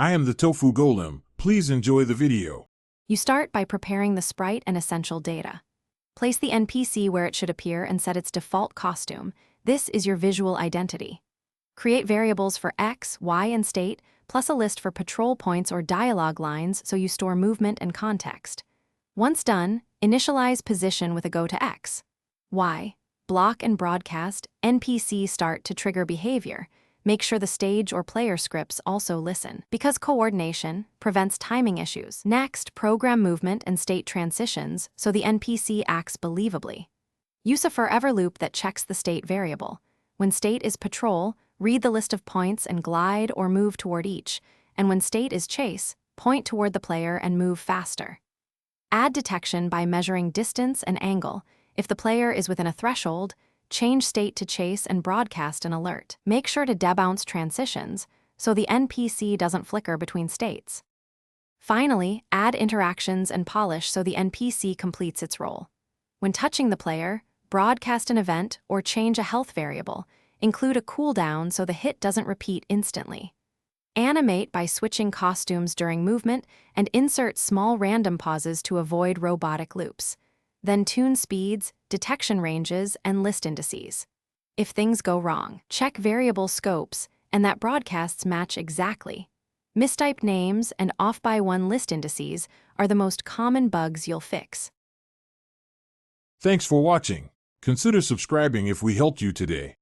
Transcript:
I am the Tofu Golem. Please enjoy the video. You start by preparing the sprite and essential data. Place the NPC where it should appear and set its default costume. This is your visual identity. Create variables for X, Y, and state, plus a list for patrol points or dialogue lines so you store movement and context. Once done, initialize position with a go to X. Y, block and broadcast, NPC start to trigger behavior. Make sure the stage or player scripts also listen, because coordination prevents timing issues. Next, program movement and state transitions so the NPC acts believably. Use a forever loop that checks the state variable. When state is patrol, read the list of points and glide or move toward each, and when state is chase, point toward the player and move faster. Add detection by measuring distance and angle. If the player is within a threshold, change state to chase and broadcast an alert. Make sure to debounce transitions so the NPC doesn't flicker between states. Finally, add interactions and polish so the NPC completes its role. When touching the player, broadcast an event or change a health variable. Include a cooldown so the hit doesn't repeat instantly. Animate by switching costumes during movement and insert small random pauses to avoid robotic loops. Then tune speeds, detection ranges, and list indices. If things go wrong, check variable scopes and that broadcasts match exactly. Mistyped names and off-by-one list indices are the most common bugs you'll fix. Thanks for watching. Consider subscribing if we helped you today.